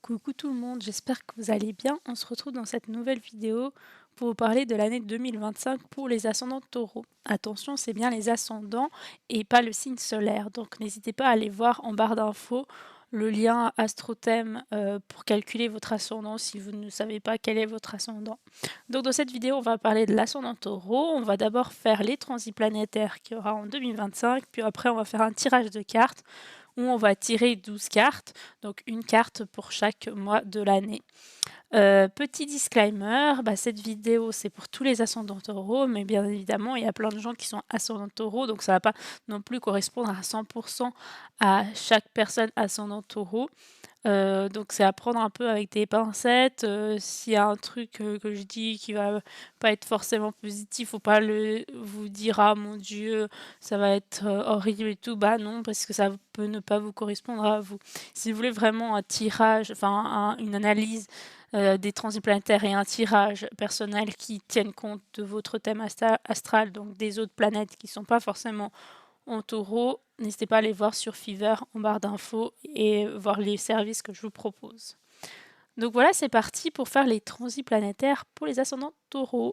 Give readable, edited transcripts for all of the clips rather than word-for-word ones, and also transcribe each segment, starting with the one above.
Coucou tout le monde, j'espère que vous allez bien. On se retrouve dans cette nouvelle vidéo pour vous parler de l'année 2025 pour les ascendants taureaux. Attention, c'est bien les ascendants et pas le signe solaire. Donc n'hésitez pas à aller voir en barre d'infos le lien AstroThème pour calculer votre ascendant si vous ne savez pas quel est votre ascendant. Donc dans cette vidéo, on va parler de l'ascendant taureau. On va d'abord faire les transits planétaires qu'il y aura en 2025, puis après on va faire un tirage de cartes où on va tirer 12 cartes, donc une carte pour chaque mois de l'année. Petit disclaimer, cette vidéo c'est pour tous les ascendants taureaux, mais bien évidemment il y a plein de gens qui sont ascendants taureaux, donc ça va pas non plus correspondre à 100% à chaque personne ascendant taureau. Donc c'est à prendre un peu avec des pincettes, s'il y a un truc, que je dis qui va pas être forcément positif, faut pas vous dire: «Ah mon Dieu, ça va être, horrible et tout». Bah non, parce que ça peut ne pas vous correspondre à vous. Si vous voulez vraiment un tirage, enfin une analyse, des transits planétaires et un tirage personnel qui tiennent compte de votre thème astral, donc des autres planètes qui sont pas forcément en taureau, n'hésitez pas à aller voir sur Fiverr en barre d'infos et voir les services que je vous propose. Donc voilà, c'est parti pour faire les transits planétaires pour les ascendants taureaux.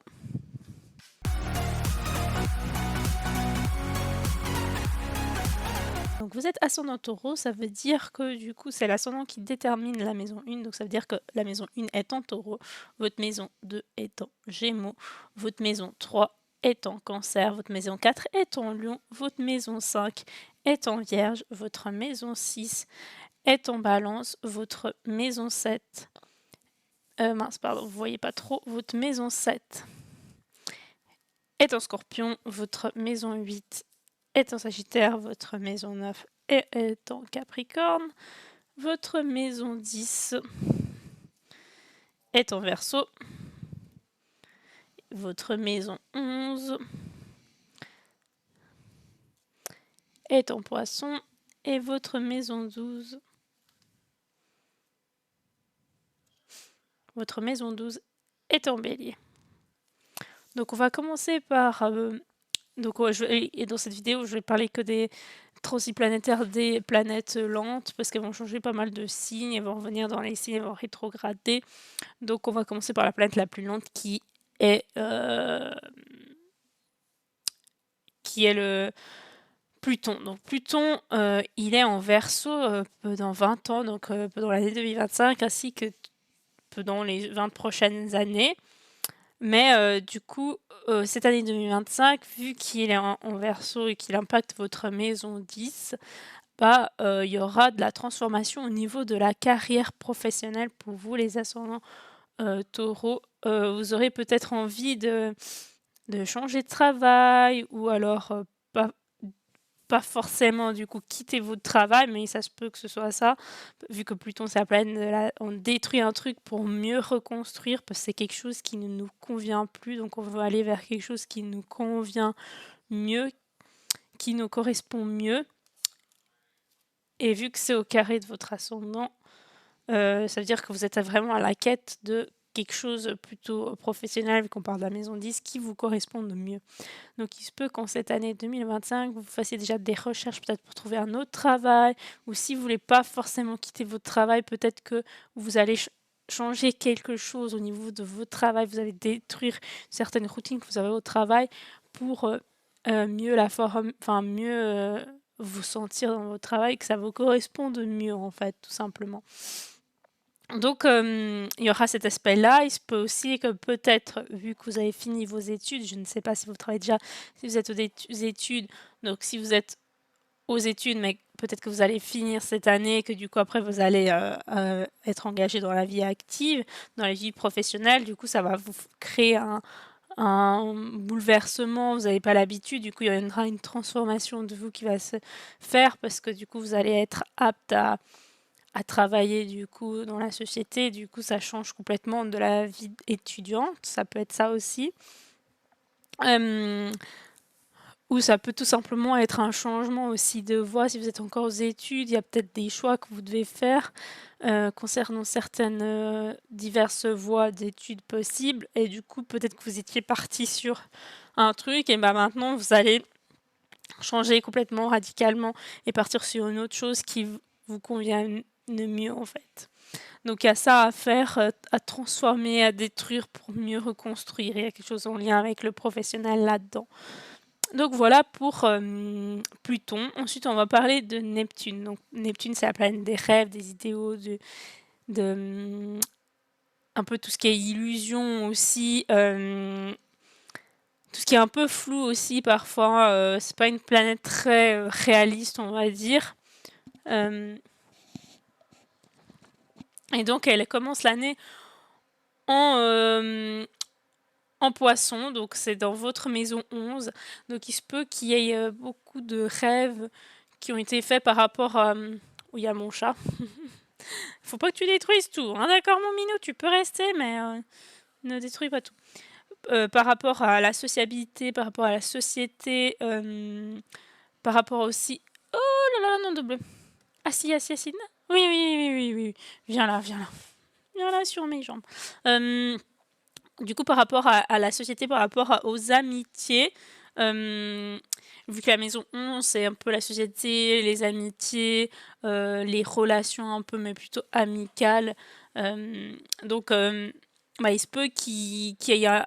Donc vous êtes ascendant taureau, ça veut dire que du coup c'est l'ascendant qui détermine la maison 1, donc ça veut dire que la maison 1 est en taureau, votre maison 2 est en gémeaux, votre maison 3 est en cancer, votre maison 4 est en lion, votre maison 5 est en vierge, votre maison 6 est en balance, votre maison 7, vous voyez pas trop, votre maison 7 est en scorpion, votre maison 8 est en sagittaire, votre maison 9 est en capricorne, votre maison 10 est en verseau, votre maison 11 est en poisson et votre maison 12 est en bélier. Donc on va commencer par et dans cette vidéo, je vais parler que des transits planétaires des planètes lentes parce qu'elles vont changer pas mal de signes, elles vont revenir dans les signes, elles vont rétrograder. Donc on va commencer par la planète la plus lente qui est le Pluton. Donc Pluton, il est en Verseau dans 20 ans, donc dans l'année 2025 ainsi que dans les 20 prochaines années. Mais du coup, cette année 2025, vu qu'il est en Verseau et qu'il impacte votre maison 10, il y aura de la transformation au niveau de la carrière professionnelle pour vous les ascendants taureaux. Vous aurez peut-être envie de changer de travail ou alors pas forcément du coup quitter votre travail, mais ça se peut que ce soit ça, vu que Pluton c'est la planète on détruit un truc pour mieux reconstruire, parce que c'est quelque chose qui ne nous convient plus, donc on veut aller vers quelque chose qui nous convient mieux, qui nous correspond mieux. Et vu que c'est au carré de votre ascendant, ça veut dire que vous êtes vraiment à la quête de quelque chose plutôt professionnel, vu qu'on parle de la maison 10, qui vous corresponde mieux. Donc il se peut qu'en cette année 2025, vous fassiez déjà des recherches peut-être pour trouver un autre travail, ou si vous voulez pas forcément quitter votre travail, peut-être que vous allez changer quelque chose au niveau de votre travail, vous allez détruire certaines routines que vous avez au travail pour mieux vous sentir dans votre travail, que ça vous corresponde mieux en fait, tout simplement. Donc il y aura cet aspect-là. Il se peut aussi que peut-être, vu que vous avez fini vos études, je ne sais pas si vous travaillez déjà, si vous êtes aux études, donc si vous êtes aux études, mais peut-être que vous allez finir cette année, que du coup après vous allez être engagé dans la vie active, dans la vie professionnelle, du coup ça va vous créer un bouleversement, vous n'avez pas l'habitude, du coup il y aura une transformation de vous qui va se faire parce que du coup vous allez être apte à travailler du coup dans la société, du coup ça change complètement de la vie étudiante, ça peut être ça aussi. Ou ça peut tout simplement être un changement aussi de voie. Si vous êtes encore aux études, il y a peut-être des choix que vous devez faire concernant certaines diverses voies d'études possibles. Et du coup, peut-être que vous étiez parti sur un truc et maintenant vous allez changer complètement, radicalement et partir sur une autre chose qui vous convient mieux en fait. Donc il y a ça à faire, à transformer, à détruire pour mieux reconstruire. Il y a quelque chose en lien avec le professionnel là-dedans. Donc voilà pour Pluton. Ensuite, on va parler de Neptune. Donc Neptune, c'est la planète des rêves, des idéaux, de un peu tout ce qui est illusion aussi, tout ce qui est un peu flou aussi parfois. C'est pas une planète très réaliste, on va dire. Et donc elle commence l'année en Poisson, donc c'est dans votre maison 11. Donc il se peut qu'il y ait beaucoup de rêves qui ont été faits par rapport à... où il y a mon chat. Faut pas que tu détruises tout, hein, d'accord mon minou, tu peux rester, mais ne détruis pas tout. Par rapport à la sociabilité, par rapport à la société, par rapport aussi... Oh là là, non de bleu. Assis, assis, assis. Oui, oui, oui, oui, oui. Viens là, viens là. Viens là sur mes jambes. Du coup, par rapport à la société, par rapport aux amitiés, vu que la maison 11, c'est un peu la société, les amitiés, les relations un peu, mais plutôt amicales. Donc, il se peut qu'il y ait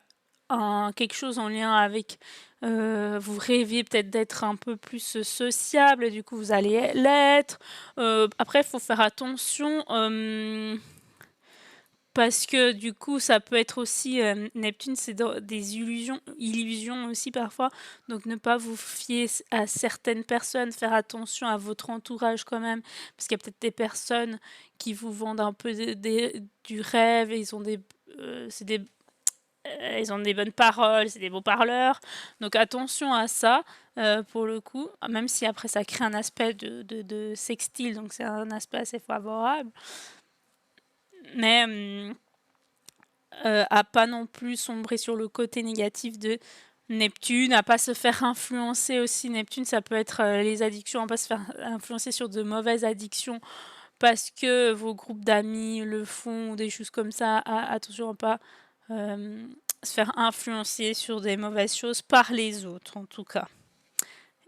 quelque chose en lien avec... vous rêviez peut-être d'être un peu plus sociable, et du coup, vous allez l'être. Après, il faut faire attention... parce que du coup, ça peut être aussi Neptune, c'est des illusions aussi parfois. Donc ne pas vous fier à certaines personnes, faire attention à votre entourage quand même, parce qu'il y a peut-être des personnes qui vous vendent un peu du rêve et ils ont ils ont des bonnes paroles, c'est des beaux parleurs. Donc attention à ça pour le coup, même si après ça crée un aspect de sextile, donc c'est un aspect assez favorable. Mais à pas non plus sombrer sur le côté négatif de Neptune, à pas se faire influencer aussi. Neptune, ça peut être les addictions, à pas se faire influencer sur de mauvaises addictions parce que vos groupes d'amis le font ou des choses comme ça. Attention à pas se faire influencer sur des mauvaises choses par les autres, en tout cas.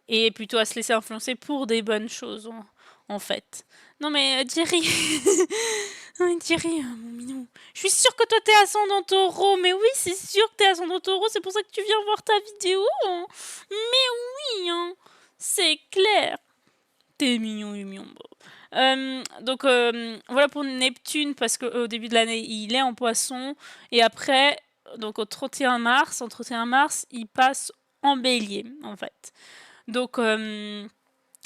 Et plutôt à se laisser influencer pour des bonnes choses, en fait. Non mais Jerry, non mais Jerry, mon minou, je suis sûre que toi t'es ascendant taureau, mais oui c'est sûr que t'es ascendant taureau, c'est pour ça que tu viens voir ta vidéo, hein. Mais oui, hein, c'est clair. T'es mignon, mignon. Donc voilà pour Neptune, parce qu'au début de l'année il est en Poisson, et après, donc au 31 mars, en 31 mars, il passe en Bélier en fait. Donc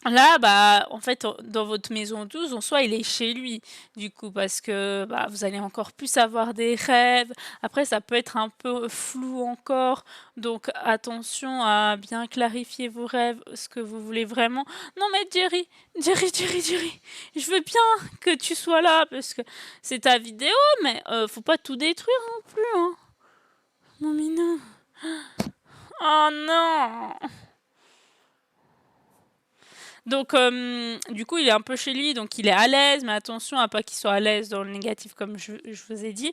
là, en fait, dans votre maison 12, en soi, il est chez lui, du coup, parce que vous allez encore plus avoir des rêves. Après, ça peut être un peu flou encore, donc attention à bien clarifier vos rêves, ce que vous voulez vraiment. Non, mais Jerry, je veux bien que tu sois là, parce que c'est ta vidéo, mais faut pas tout détruire non plus, hein. Mon minou. Oh non! Donc, du coup, il est un peu chez lui, donc il est à l'aise, mais attention à pas qu'il soit à l'aise dans le négatif, comme je vous ai dit.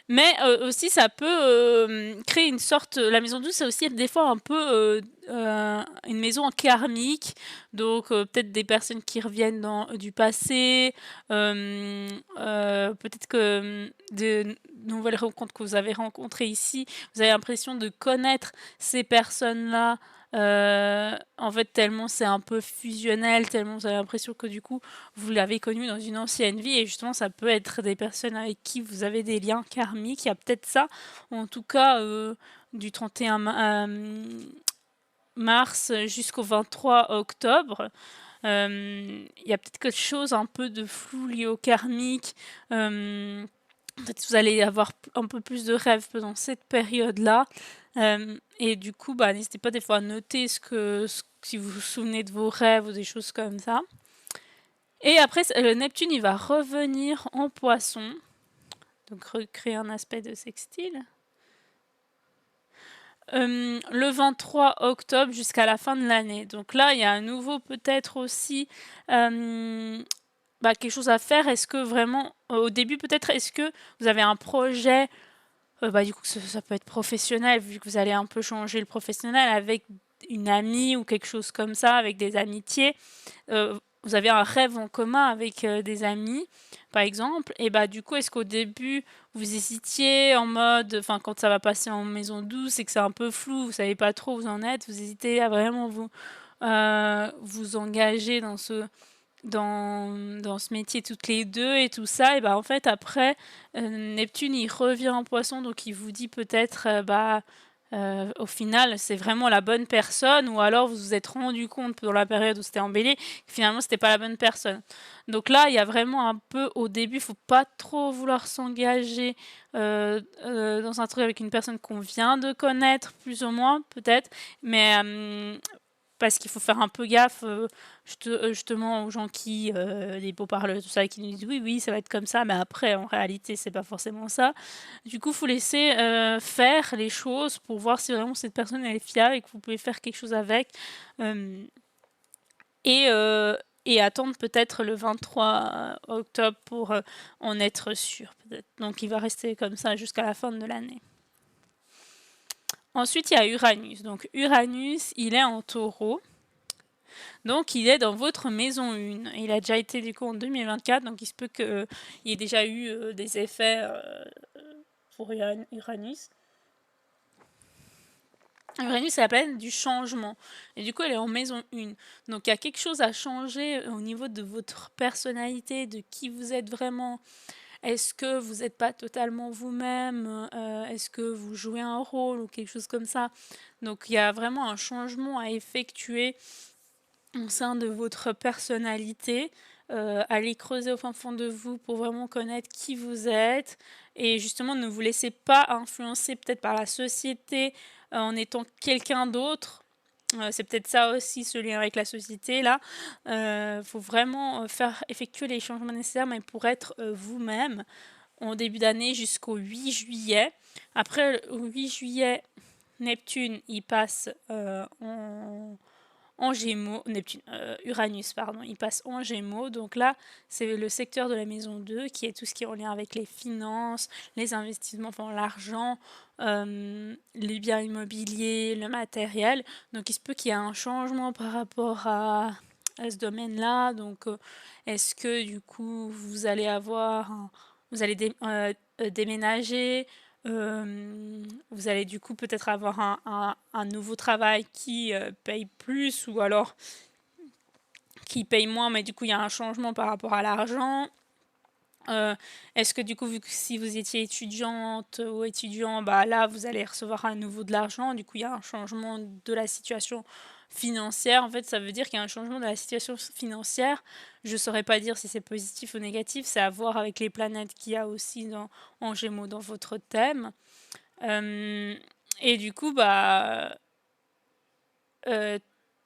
Mais aussi, ça peut créer une sorte... La maison 12, c'est aussi des fois un peu une maison karmique, donc peut-être des personnes qui reviennent du passé, peut-être que de nouvelles rencontres que vous avez rencontrées ici, vous avez l'impression de connaître ces personnes-là. En fait, tellement c'est un peu fusionnel, tellement vous avez l'impression que du coup, vous l'avez connu dans une ancienne vie, et justement, ça peut être des personnes avec qui vous avez des liens karmiques. Il y a peut-être ça, en tout cas, du 31 mars jusqu'au 23 octobre. Il y a peut-être quelque chose un peu de flou lié au karmique. Peut-être que vous allez avoir un peu plus de rêves pendant cette période-là. Et du coup, n'hésitez pas des fois à noter si vous vous souvenez de vos rêves ou des choses comme ça. Et après, le Neptune, il va revenir en Poisson. Donc, recréer un aspect de sextile. Le 23 octobre jusqu'à la fin de l'année. Donc là, il y a à nouveau peut-être aussi quelque chose à faire. Est-ce que vraiment, au début peut-être, est-ce que vous avez un projet, du coup ça peut être professionnel, vu que vous allez un peu changer le professionnel avec une amie ou quelque chose comme ça, avec des amitiés. Vous avez un rêve en commun avec des amis. par exemple, et bah, du coup, est-ce qu'au début, vous hésitiez en mode enfin, quand ça va passer en maison 12 et que c'est un peu flou, vous savez pas trop où vous en êtes, vous hésitez à vraiment vous engager dans ce métier toutes les 2 et tout ça et bah, en fait après, Neptune il revient en Poisson donc il vous dit peut-être, au final c'est vraiment la bonne personne ou alors vous vous êtes rendu compte dans la période où c'était en Bélier que finalement c'était pas la bonne personne. Donc là, il y a vraiment un peu au début, faut pas trop vouloir s'engager, dans un truc avec une personne qu'on vient de connaître plus ou moins peut-être, mais parce qu'il faut faire un peu gaffe, justement aux gens qui, les beaux-parleurs tout ça, qui nous disent: «Oui, oui, ça va être comme ça», mais après en réalité c'est pas forcément ça. Du coup, faut laisser, faire les choses pour voir si vraiment cette personne elle est fiable et que vous pouvez faire quelque chose avec, hem et heu et attendre peut-être le 23 octobre pour, en être sûr peut-être. Donc il va rester comme ça jusqu'à la fin de l'année. Ensuite, il y a Uranus. Donc Uranus, il est en Taureau. Donc il est dans votre maison 1. Il a déjà été du coup en 2024, donc il se peut qu'il y ait déjà eu des effets pour Uranus. Uranus, c'est la planète du changement. Et du coup, elle est en maison 1. Donc il y a quelque chose à changer au niveau de votre personnalité, de qui vous êtes vraiment. Est-ce que vous n'êtes pas totalement vous-même? Est-ce que vous jouez un rôle ou quelque chose comme ça? Donc il y a vraiment un changement à effectuer au sein de votre personnalité. Allez creuser au fin fond de vous pour vraiment connaître qui vous êtes et justement ne vous laissez pas influencer peut-être par la société, en étant quelqu'un d'autre. C'est peut-être ça aussi ce lien avec la société là. Faut vraiment, faire effectuer les changements nécessaires mais pour être, vous-même en début d'année jusqu'au 8 juillet. Après, au 8 juillet, Neptune, il passe en Gémeaux, Neptune, Uranus, pardon, il passe en Gémeaux. Donc là, c'est le secteur de la maison 2 qui est tout ce qui est en lien avec les finances, les investissements, enfin l'argent, les biens immobiliers, le matériel. Donc il se peut qu'il y ait un changement par rapport à ce domaine-là. Donc est-ce que du coup vous allez vous allez déménager, vous allez du coup peut-être avoir un nouveau travail qui paye plus ou alors qui paye moins, mais du coup il y a un changement par rapport à l'argent. Est-ce que du coup, vu que si vous étiez étudiante ou étudiant, bah là, vous allez recevoir à nouveau de l'argent. Du coup, il y a un changement de la situation financière. En fait, ça veut dire qu'il y a un changement de la situation financière. Je ne saurais pas dire si c'est positif ou négatif. C'est à voir avec les planètes qu'il y a aussi en Gémeaux dans votre thème. Et du coup, bah, euh,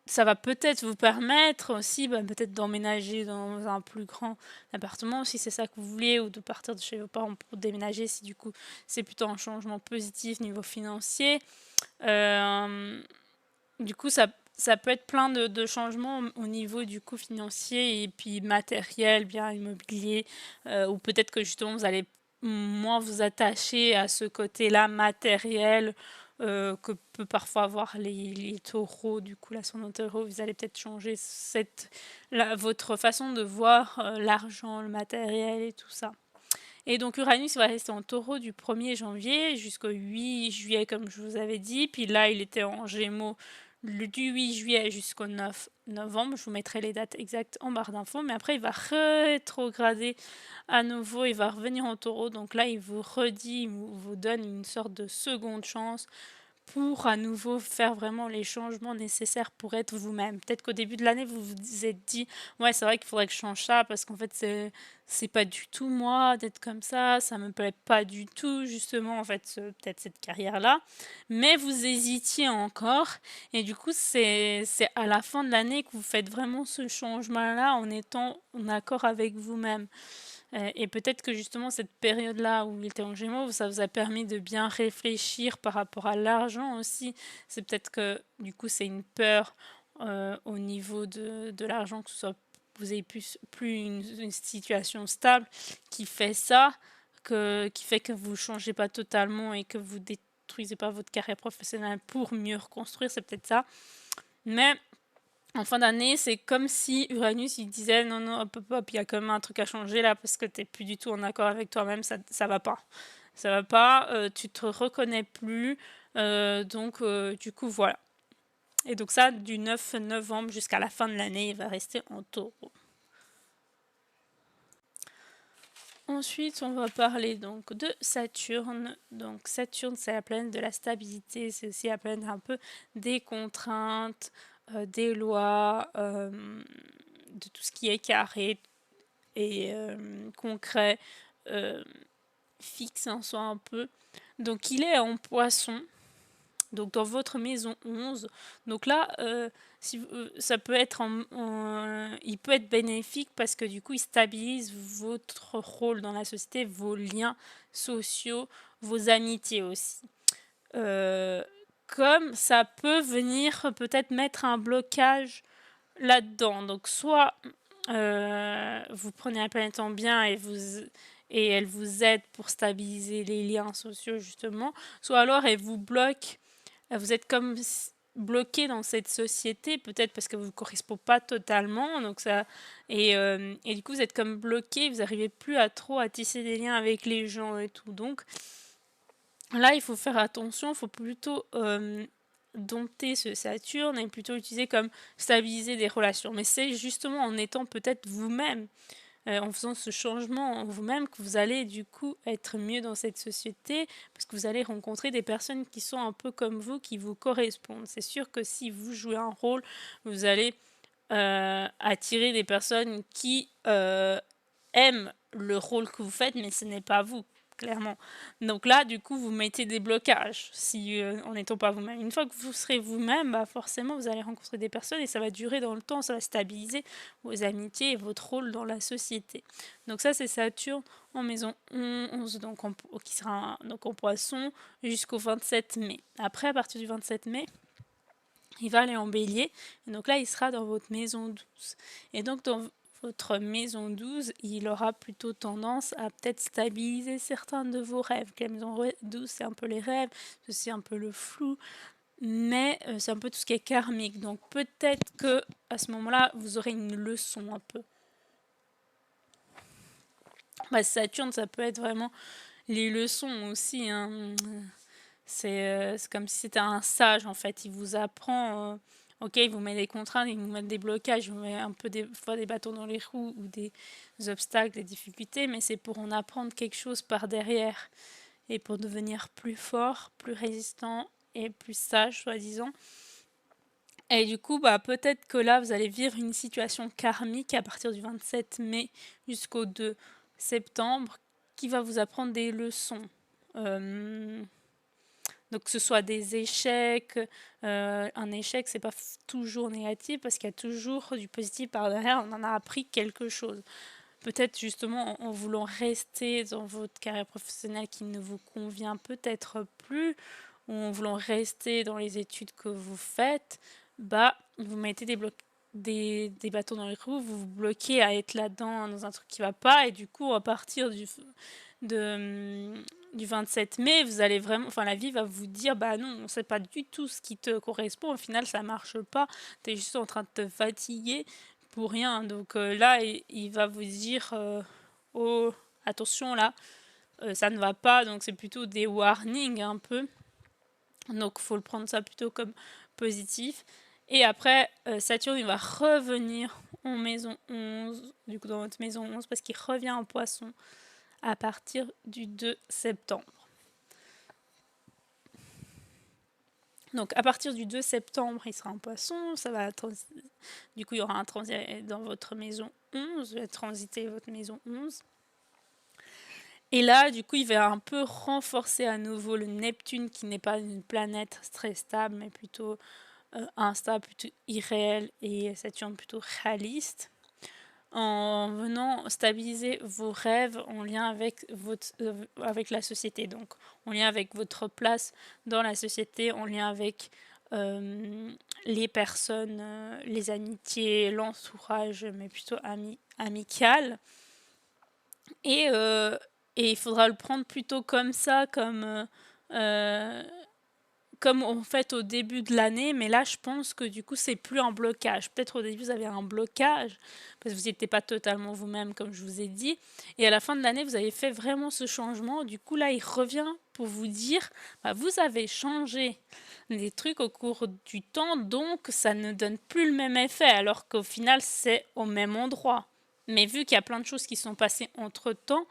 ça va peut-être vous permettre aussi, bah, peut-être d'emménager dans un plus grand appartement si c'est ça que vous voulez, ou de partir de chez vos parents pour déménager si du coup c'est plutôt un changement positif niveau financier. Euh, du coup, ça peut être plein de changements au niveau du coup financier et puis matériel, bien immobilier, ou peut-être que justement vous allez moins vous attacher à ce côté-là matériel que peut parfois avoir les taureaux, du coup l'ascendant taureau, vous allez peut-être changer votre façon de voir l'argent, le matériel et tout ça. Et donc Uranus va rester en taureau du 1er janvier jusqu'au 8 juillet, comme je vous avais dit. Puis là, il était en gémeaux du 8 juillet jusqu'au 9 novembre. Je vous mettrai les dates exactes en barre d'infos. Mais après, il va rétrograder à nouveau. Il va revenir en taureau. Donc là, il vous redit, il vous donne une sorte de seconde chance pour à nouveau faire vraiment les changements nécessaires pour être vous-même. Peut-être qu'au début de l'année, vous vous êtes dit, ouais, c'est vrai qu'il faudrait que je change ça parce qu'en fait, c'est pas du tout moi d'être comme ça me plaît pas du tout, justement, en fait, peut-être cette carrière-là. Mais vous hésitiez encore et du coup, c'est à la fin de l'année que vous faites vraiment ce changement-là en étant en accord avec vous-même. Et peut-être que justement cette période-là où il était en Gémeaux, ça vous a permis de bien réfléchir par rapport à l'argent aussi. C'est peut-être que du coup c'est une peur au niveau de l'argent, que ce soit vous avez plus une situation stable qui fait ça, qui fait que vous ne changez pas totalement et que vous détruisez pas votre carrière professionnelle pour mieux reconstruire, c'est peut-être ça. Mais En fin d'année, c'est comme si Uranus, il disait: «Non, non, hop, hop, hop, il y a quand même un truc à changer là parce que tu plus du tout en accord avec toi-même, ça va pas. Ça va pas, tu te reconnais plus, donc du coup, voilà». Et donc ça, du 9 novembre jusqu'à la fin de l'année, il va rester en Taureau. Ensuite, on va parler donc de Saturne. Donc Saturne, c'est la planète de la stabilité, c'est aussi la planète un peu des contraintes, des lois, de tout ce qui est carré et concret, fixe en soi un peu. Donc il est en Poisson, donc dans votre maison 11. Donc là, ça peut être il peut être bénéfique parce que du coup, il stabilise votre rôle dans la société, vos liens sociaux, vos amitiés aussi. Comme ça peut venir peut-être mettre un blocage là-dedans. Donc soit vous prenez la planète en bien et elle vous aide pour stabiliser les liens sociaux justement, soit alors elle vous bloque, vous êtes comme bloqué dans cette société, peut-être parce que vous ne correspondez pas totalement, donc ça, et du coup vous êtes comme bloqué, vous n'arrivez plus à tisser des liens avec les gens et tout. Donc là, il faut faire attention, il faut plutôt dompter ce Saturne et plutôt utiliser comme stabiliser des relations. Mais c'est justement en étant peut-être vous-même, en faisant ce changement en vous-même, que vous allez du coup être mieux dans cette société, parce que vous allez rencontrer des personnes qui sont un peu comme vous, qui vous correspondent. C'est sûr que si vous jouez un rôle, vous allez attirer des personnes qui aiment le rôle que vous faites, mais ce n'est pas vous, clairement. Donc là, du coup, vous mettez des blocages si en n'étant pas vous-même. Une fois que vous serez vous-même, bah forcément, vous allez rencontrer des personnes et ça va durer dans le temps, ça va stabiliser vos amitiés et votre rôle dans la société. Donc ça, c'est Saturne en maison 11, donc qui sera donc en Poisson jusqu'au 27 mai. Après, à partir du 27 mai, il va aller en Bélier, et donc là, il sera dans votre maison 12. Et donc, dans votre maison 12, il aura plutôt tendance à peut-être stabiliser certains de vos rêves. La maison 12, c'est un peu les rêves, c'est un peu le flou, mais c'est un peu tout ce qui est karmique. Donc peut-être que à ce moment-là, vous aurez une leçon un peu. Bah, Saturne, ça peut être vraiment les leçons aussi, hein. C'est comme si c'était un sage en fait. Il vous apprend, ok, il vous met des contraintes, il vous met des blocages, il vous met un peu des fois des bâtons dans les roues ou des obstacles, des difficultés, mais c'est pour en apprendre quelque chose par derrière et pour devenir plus fort, plus résistant et plus sage, soi-disant. Et du coup, bah, peut-être que là, vous allez vivre une situation karmique à partir du 27 mai jusqu'au 2 septembre qui va vous apprendre des leçons. Donc que ce soit des échecs, un échec c'est pas toujours négatif parce qu'il y a toujours du positif par derrière, on en a appris quelque chose. Peut-être justement en voulant rester dans votre carrière professionnelle qui ne vous convient peut-être plus, ou en voulant rester dans les études que vous faites, bah vous mettez des bâtons dans les roues, vous vous bloquez à être là-dedans dans un truc qui va pas, et du coup à partir du 27 mai, vous allez vraiment, enfin la vie va vous dire bah non, c'est pas du tout ce qui te correspond, au final ça marche pas, tu es juste en train de te fatiguer pour rien. Donc là, il va vous dire oh, attention là, ça ne va pas, donc c'est plutôt des warnings un peu. Donc faut le prendre ça plutôt comme positif. Et après, Saturne, il va revenir en maison 11, du coup dans votre maison 11, parce qu'il revient en Poisson à partir du 2 septembre. Donc à partir du 2 septembre, il sera en Poisson, ça va du coup il y aura un transit dans votre maison 11, il va transiter votre maison 11. Et là, du coup, il va un peu renforcer à nouveau le Neptune, qui n'est pas une planète très stable, mais plutôt instable, plutôt irréel, et Saturne plutôt réaliste, en venant stabiliser vos rêves en lien avec, avec la société, donc en lien avec votre place dans la société, en lien avec les personnes, les amitiés, l'entourage, mais plutôt amical. Et il faudra le prendre plutôt comme ça, comme comme on fait au début de l'année, mais là je pense que du coup c'est plus un blocage. Peut-être au début vous avez un blocage parce que vous n'étiez pas totalement vous-même comme je vous ai dit, et à la fin de l'année vous avez fait vraiment ce changement. Du coup là il revient pour vous dire bah, vous avez changé des trucs au cours du temps, donc ça ne donne plus le même effet, alors qu'au final c'est au même endroit. Mais vu qu'il y a plein de choses qui sont passées entre temps,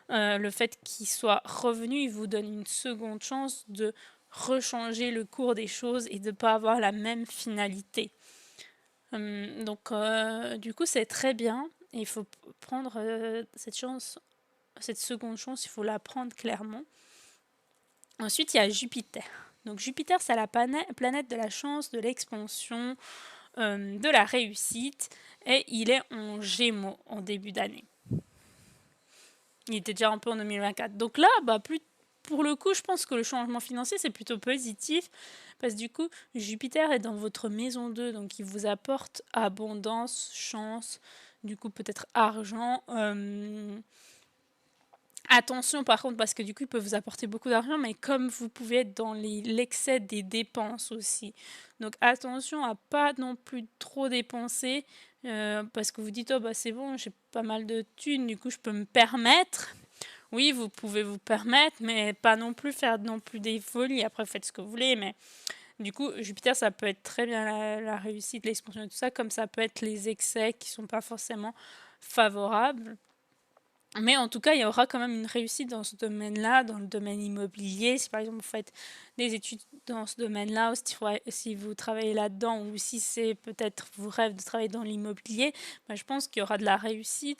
le fait qu'il soit revenu, il vous donne une seconde chance de rechanger le cours des choses et de ne pas avoir la même finalité. Donc du coup c'est très bien, et il faut prendre cette chance, cette seconde chance, il faut la prendre clairement. Ensuite il y a Jupiter. Donc Jupiter c'est la planète de la chance, de l'expansion, de la réussite, et il est en Gémeaux en début d'année. Il était déjà un peu en 2024. Donc là, bah, pour le coup, je pense que le changement financier, c'est plutôt positif. Parce que du coup, Jupiter est dans votre maison 2, donc il vous apporte abondance, chance, du coup peut-être argent. Attention par contre, parce que du coup, il peut vous apporter beaucoup d'argent, mais comme vous pouvez être dans l'excès des dépenses aussi. Donc attention à pas non plus trop dépenser, parce que vous dites, oh bah c'est bon, j'ai pas mal de thunes, du coup je peux me permettre. Oui, vous pouvez vous permettre, mais pas non plus faire non plus des folies. Après, faites ce que vous voulez, mais du coup, Jupiter, ça peut être très bien la réussite, l'expansion et tout ça, comme ça peut être les excès qui sont pas forcément favorables. Mais en tout cas, il y aura quand même une réussite dans ce domaine-là, dans le domaine immobilier. Si par exemple vous faites des études dans ce domaine-là, ou si vous travaillez là-dedans, ou si c'est peut-être vos rêves de travailler dans l'immobilier, bah, je pense qu'il y aura de la réussite.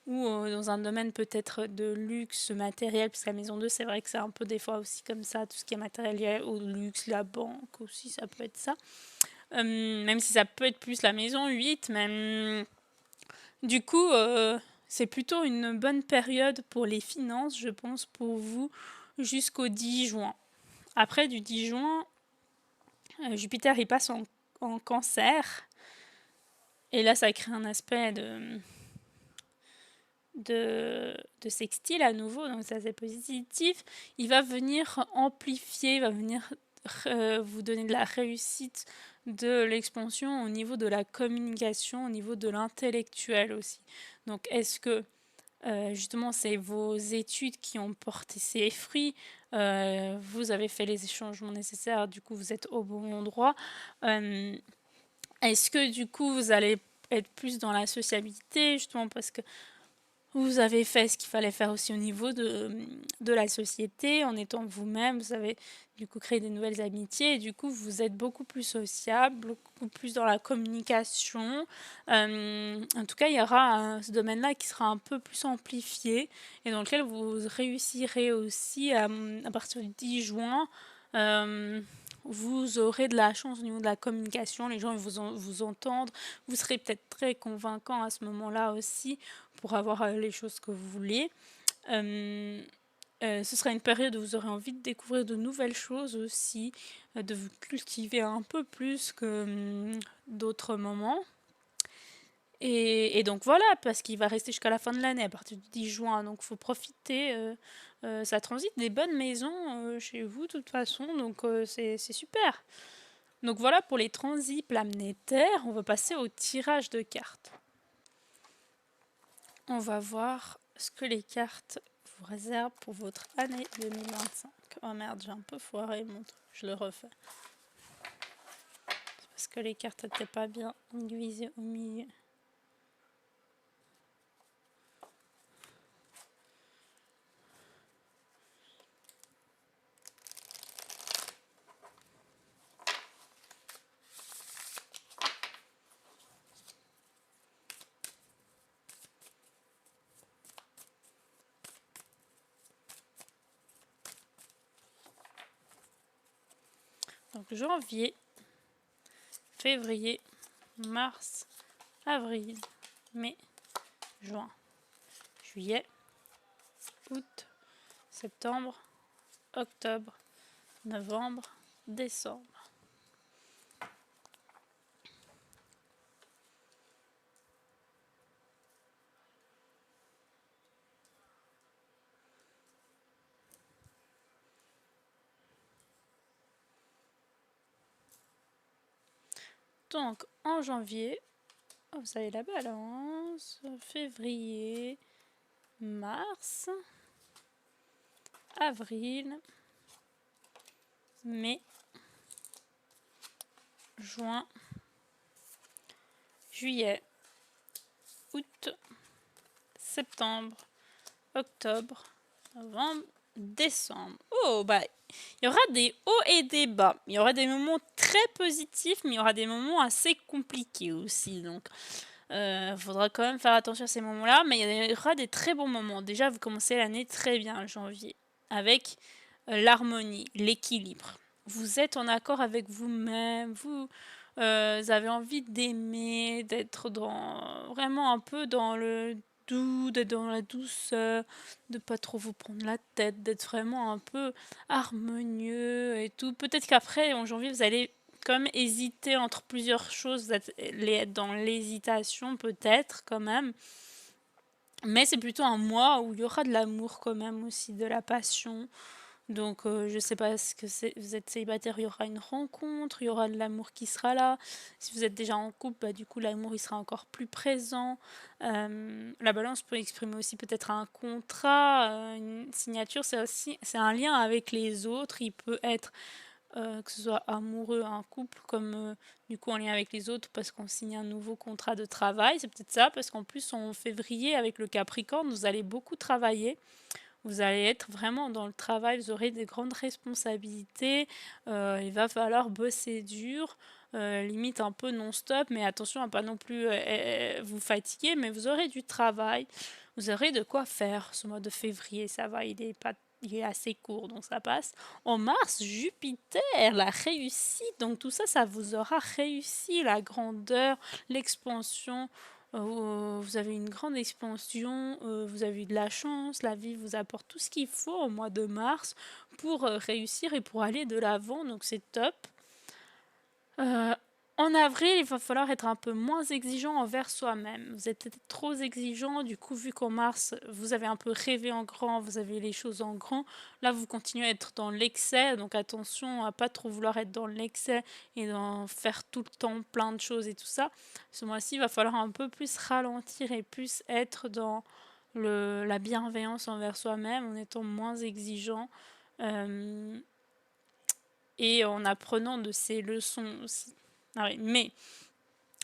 Ou dans un domaine peut-être de luxe matériel, parce que la maison 2, c'est vrai que c'est un peu des fois aussi comme ça, tout ce qui est matériel ou luxe, la banque aussi, ça peut être ça. Même si ça peut être plus la maison 8, mais du coup, c'est plutôt une bonne période pour les finances, je pense, pour vous, jusqu'au 10 juin. Après, du 10 juin, Jupiter, il passe en cancer. Et là, ça crée un aspect de sextile à nouveau, donc ça c'est positif. Il va venir amplifier, il va venir vous donner de la réussite, de l'expansion au niveau de la communication, au niveau de l'intellectuel aussi. Donc est-ce que justement c'est vos études qui ont porté ses fruits, vous avez fait les changements nécessaires, du coup vous êtes au bon endroit. Est-ce que du coup vous allez être plus dans la sociabilité, justement parce que vous avez fait ce qu'il fallait faire aussi au niveau de la société, en étant vous-même, vous avez du coup créé des nouvelles amitiés, et du coup vous êtes beaucoup plus sociable, beaucoup plus dans la communication. En tout cas, il y aura ce domaine-là qui sera un peu plus amplifié, et dans lequel vous réussirez aussi à partir du 10 juin. Vous aurez de la chance au niveau de la communication, les gens ils vont vous entendre, vous serez peut-être très convaincant à ce moment-là aussi, pour avoir les choses que vous voulez. Ce sera une période où vous aurez envie de découvrir de nouvelles choses aussi, de vous cultiver un peu plus que d'autres moments. Et donc voilà, parce qu'il va rester jusqu'à la fin de l'année, à partir du 10 juin, donc il faut profiter. Ça transite des bonnes maisons chez vous, de toute façon, donc c'est super. Donc voilà pour les transits planétaires, on va passer au tirage de cartes. On va voir ce que les cartes vous réservent pour votre année 2025. Oh merde, j'ai un peu foiré mon truc, je le refais. C'est parce que les cartes n'étaient pas bien aiguisées au milieu. Donc janvier, février, mars, avril, mai, juin, juillet, août, septembre, octobre, novembre, décembre. Donc en janvier, vous avez la balance, février, mars, avril, mai, juin, juillet, août, septembre, octobre, novembre, décembre. Oh, bah, il y aura des hauts et des bas. Il y aura des moments très positifs, mais il y aura des moments assez compliqués aussi. Donc, faudra quand même faire attention à ces moments-là. Mais il y aura des très bons moments. Déjà, vous commencez l'année très bien, janvier, avec l'harmonie, l'équilibre. Vous êtes en accord avec vous-même, vous avez envie d'aimer, d'être vraiment un peu dans le doux, d'être dans la douceur, de pas trop vous prendre la tête, d'être vraiment un peu harmonieux et tout. Peut-être qu'après, en janvier, vous allez quand même hésiter entre plusieurs choses, vous allez être dans l'hésitation peut-être quand même. Mais c'est plutôt un mois où il y aura de l'amour quand même aussi, de la passion. Donc je sais pas ce que c'est, vous êtes célibataire, il y aura une rencontre, il y aura de l'amour qui sera là. Si vous êtes déjà en couple, bah, du coup l'amour il sera encore plus présent. La balance peut exprimer aussi peut-être un contrat, une signature, c'est un lien avec les autres. Il peut être que ce soit amoureux, un couple, comme du coup en lien avec les autres parce qu'on signe un nouveau contrat de travail. C'est peut-être ça, parce qu'en plus en février avec le Capricorne, vous allez beaucoup travailler. Vous allez être vraiment dans le travail, vous aurez des grandes responsabilités, il va falloir bosser dur, limite un peu non-stop, mais attention à pas non plus vous fatiguer, mais vous aurez du travail, vous aurez de quoi faire ce mois de février, ça va, il est assez court, donc ça passe. En mars, Jupiter, la réussite, donc tout ça, ça vous aura réussi, la grandeur, l'expansion, vous avez une grande expansion, vous avez eu de la chance, la vie vous apporte tout ce qu'il faut au mois de mars pour réussir et pour aller de l'avant, donc c'est top. En avril, il va falloir être un peu moins exigeant envers soi-même. Vous êtes peut-être trop exigeant, du coup, vu qu'en mars, vous avez un peu rêvé en grand, vous avez les choses en grand, là, vous continuez à être dans l'excès, donc attention à pas trop vouloir être dans l'excès et d'en faire tout le temps plein de choses et tout ça. Ce mois-ci, il va falloir un peu plus ralentir et plus être dans la bienveillance envers soi-même, en étant moins exigeant et en apprenant de ses leçons aussi. Ah oui,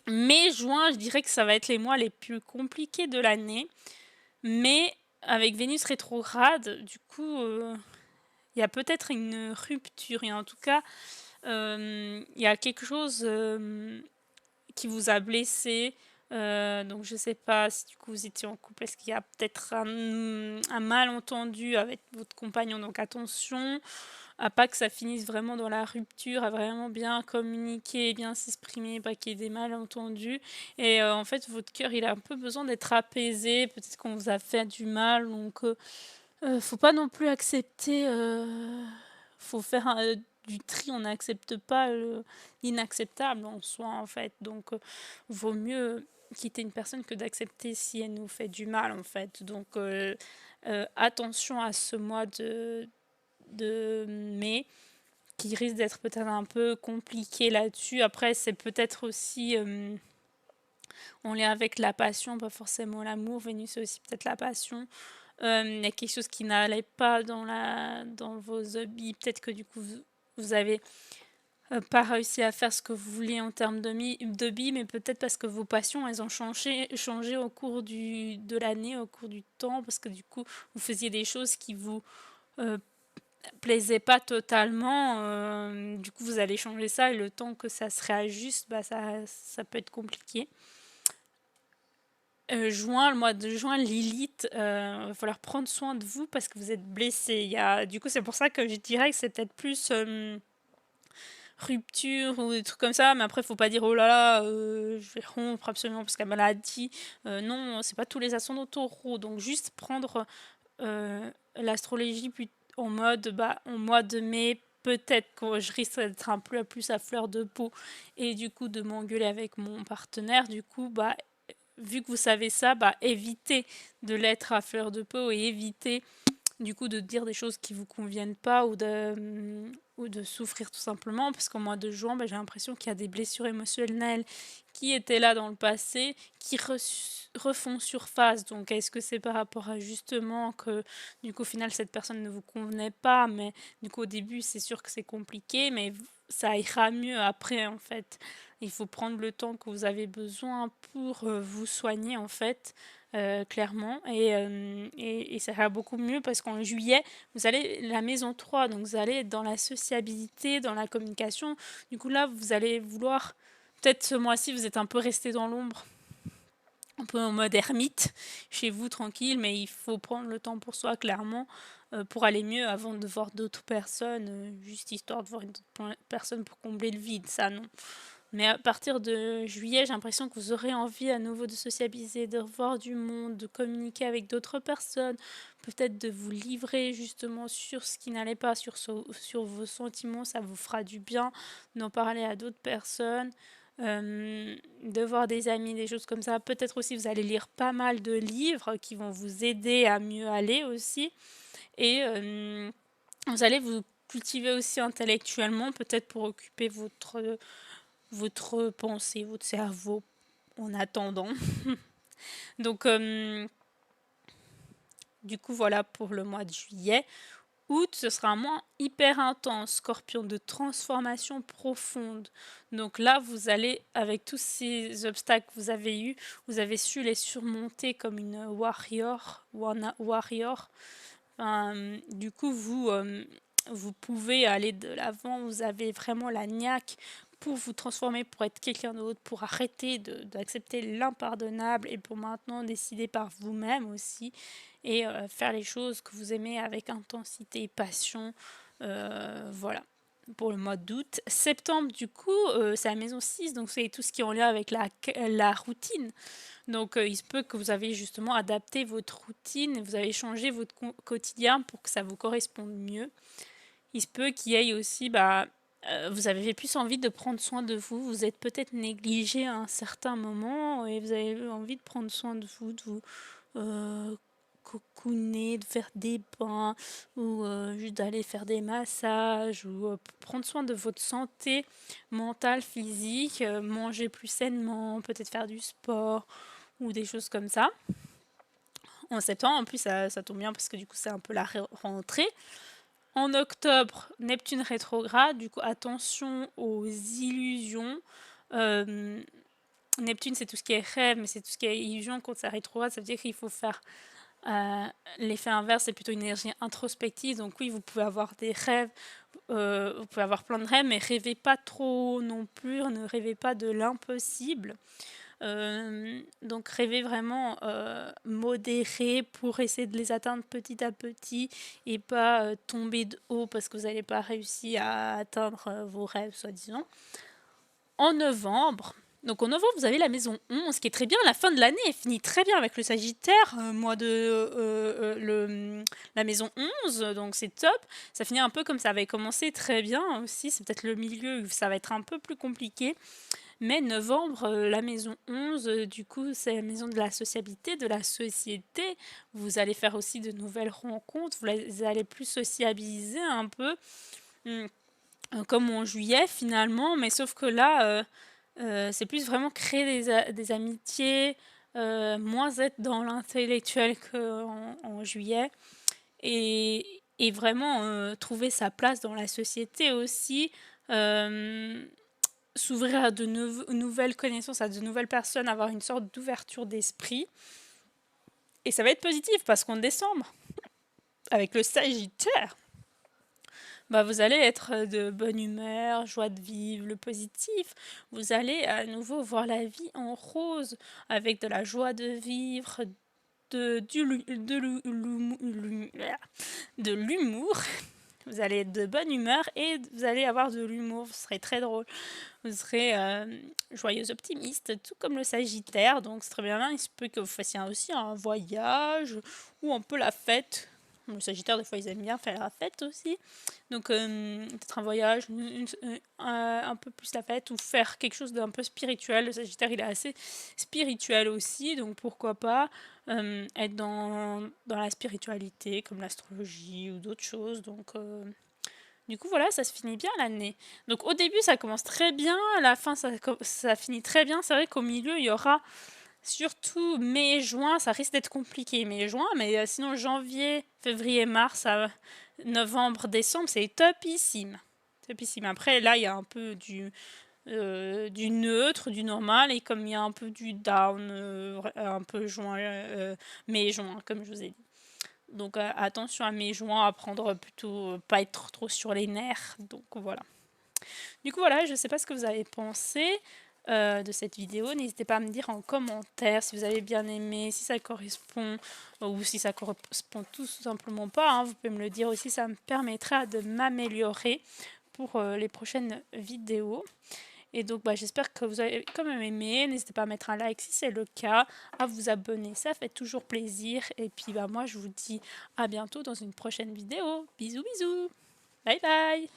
mai, juin, je dirais que ça va être les mois les plus compliqués de l'année. Mais avec Vénus rétrograde, du coup, il y a peut-être une rupture. Et en tout cas, il y a quelque chose qui vous a blessé. Donc je sais pas si du coup vous étiez en couple, est-ce qu'il y a peut-être un malentendu avec votre compagnon. Donc attention à pas que ça finisse vraiment dans la rupture, à vraiment bien communiquer, bien s'exprimer, pas qu'il y ait des malentendus. Et en fait, votre cœur, il a un peu besoin d'être apaisé. Peut-être qu'on vous a fait du mal, donc faut pas non plus accepter. Faut faire du tri. On n'accepte pas l'inacceptable en soi, en fait. Donc, vaut mieux quitter une personne que d'accepter si elle nous fait du mal, en fait. Donc, attention à ce mois de mai qui risque d'être peut-être un peu compliqué là-dessus. Après, c'est peut-être aussi en lien avec la passion, pas forcément l'amour. Vénus, c'est aussi peut-être la passion. Il y a quelque chose qui n'allait pas dans vos hobbies. Peut-être que du coup, vous avez pas réussi à faire ce que vous vouliez en termes d'hobby, mais peut-être parce que vos passions, elles ont changé au cours de l'année, au cours du temps, parce que du coup, vous faisiez des choses qui vous plaisait pas totalement, du coup vous allez changer ça et le temps que ça se réajuste, bah ça peut être compliqué. Le mois de juin, Lilith, va falloir prendre soin de vous parce que vous êtes blessé. Du coup, c'est pour ça que je dirais que c'est peut-être plus rupture ou des trucs comme ça, mais après, faut pas dire oh là là, je vais rompre absolument parce qu'elle me l'a dit. Non, c'est pas tous les ascendants taureaux, donc juste prendre l'astrologie en mode, en mois de mai, peut-être que je risque d'être un peu plus à fleur de peau et du coup de m'engueuler avec mon partenaire. Du coup, vu que vous savez ça, évitez de l'être à fleur de peau et évitez du coup de dire des choses qui vous conviennent pas ou de souffrir tout simplement parce qu'au mois de juin, j'ai l'impression qu'il y a des blessures émotionnelles qui étaient là dans le passé, qui refont surface. Donc est-ce que c'est par rapport à justement que du coup au final cette personne ne vous convenait pas, mais du coup au début c'est sûr que c'est compliqué, mais ça ira mieux après en fait. Il faut prendre le temps que vous avez besoin pour vous soigner en fait. Clairement et ça ira beaucoup mieux parce qu'en juillet vous allez la maison 3 donc vous allez être dans la sociabilité, dans la communication. Du coup là vous allez vouloir peut-être ce mois-ci vous êtes un peu resté dans l'ombre, un peu en mode ermite chez vous tranquille, mais il faut prendre le temps pour soi clairement pour aller mieux avant de voir d'autres personnes, juste histoire de voir une autre personne pour combler le vide, ça non. Mais à partir de juillet, j'ai l'impression que vous aurez envie à nouveau de sociabiliser, de revoir du monde, de communiquer avec d'autres personnes, peut-être de vous livrer justement sur ce qui n'allait pas, sur vos sentiments, ça vous fera du bien d'en parler à d'autres personnes, de voir des amis, des choses comme ça. Peut-être aussi vous allez lire pas mal de livres qui vont vous aider à mieux aller aussi. Et vous allez vous cultiver aussi intellectuellement, peut-être pour occuper votre pensée, votre cerveau en attendant. Donc, du coup, voilà pour le mois de juillet. Août, ce sera un mois hyper intense, Scorpion, de transformation profonde. Donc là, vous allez, avec tous ces obstacles que vous avez eus, vous avez su les surmonter comme une warrior. Du coup, vous pouvez aller de l'avant, vous avez vraiment la niaque pour vous transformer, pour être quelqu'un d'autre, pour arrêter d'accepter l'impardonnable et pour maintenant décider par vous-même aussi et faire les choses que vous aimez avec intensité et passion. Voilà pour le mois d'août. Septembre, du coup, c'est la maison 6, donc c'est tout ce qui est en lien avec la routine. Donc il se peut que vous avez justement adapté votre routine et vous avez changé votre quotidien pour que ça vous corresponde mieux. Il se peut qu'il y ait aussi, vous avez plus envie de prendre soin de vous, vous êtes peut-être négligé à un certain moment et vous avez envie de prendre soin de vous cocooner, de faire des bains ou juste d'aller faire des massages ou prendre soin de votre santé mentale, physique, manger plus sainement, peut-être faire du sport ou des choses comme ça. En septembre, en plus, ça tombe bien parce que du coup, c'est un peu la rentrée. En octobre, Neptune rétrograde, du coup, attention aux illusions. Neptune, c'est tout ce qui est rêve, mais c'est tout ce qui est illusion. Quand ça rétrograde, ça veut dire qu'il faut faire l'effet inverse, c'est plutôt une énergie introspective. Donc oui, vous pouvez avoir des rêves, vous pouvez avoir plein de rêves, mais rêvez pas trop non plus, ne rêvez pas de l'impossible. Donc rêvez vraiment modéré pour essayer de les atteindre petit à petit et pas tomber de haut parce que vous n'avez pas réussi à atteindre vos rêves, soi-disant. En novembre, donc en novembre, vous avez la maison 11 qui est très bien. La fin de l'année, elle finit très bien avec le Sagittaire, la maison 11, donc c'est top. Ça finit un peu comme ça avait commencé très bien aussi. C'est peut-être le milieu où ça va être un peu plus compliqué. Mais novembre, la maison 11, du coup, c'est la maison de la sociabilité, de la société. Vous allez faire aussi de nouvelles rencontres, vous allez plus sociabiliser un peu, comme en juillet finalement, mais sauf que là, c'est plus vraiment créer des amitiés, moins être dans l'intellectuel qu'en juillet, et vraiment trouver sa place dans la société aussi. S'ouvrir à de nouvelles connaissances, à de nouvelles personnes, avoir une sorte d'ouverture d'esprit. Et ça va être positif parce qu'en décembre, avec le Sagittaire, vous allez être de bonne humeur, joie de vivre, le positif. Vous allez à nouveau voir la vie en rose, avec de la joie de vivre, de l'humour. Vous allez être de bonne humeur et vous allez avoir de l'humour. Vous serez très drôle. Vous serez joyeux, optimiste, tout comme le Sagittaire. Donc c'est très bien. Il se peut que vous fassiez aussi un voyage ou un peu la fête. Le Sagittaire, des fois, ils aiment bien faire la fête aussi. Donc, peut-être un voyage, un peu plus la fête, ou faire quelque chose d'un peu spirituel. Le Sagittaire, il est assez spirituel aussi, donc pourquoi pas être dans la spiritualité, comme l'astrologie ou d'autres choses. Donc, du coup, voilà, ça se finit bien l'année. Donc, au début, ça commence très bien. À la fin, ça finit très bien. C'est vrai qu'au milieu, il y aura surtout mai et juin, ça risque d'être compliqué mai et juin, mais sinon janvier, février, mars, novembre, décembre, c'est topissime. Topissime. Après, là, il y a un peu du neutre, du normal, et comme il y a un peu du down, un peu juin, mai et juin, comme je vous ai dit. Donc attention à mai et juin, à prendre plutôt, pas être trop sur les nerfs. Donc voilà. Du coup, voilà, je ne sais pas ce que vous avez pensé de cette vidéo. N'hésitez pas à me dire en commentaire si vous avez bien aimé, si ça correspond ou si ça correspond tout simplement pas. Hein. Vous pouvez me le dire aussi, ça me permettra de m'améliorer pour les prochaines vidéos. Et donc, j'espère que vous avez quand même aimé. N'hésitez pas à mettre un like si c'est le cas, à vous abonner, ça fait toujours plaisir. Et puis, moi, je vous dis à bientôt dans une prochaine vidéo. Bisous, bisous. Bye bye.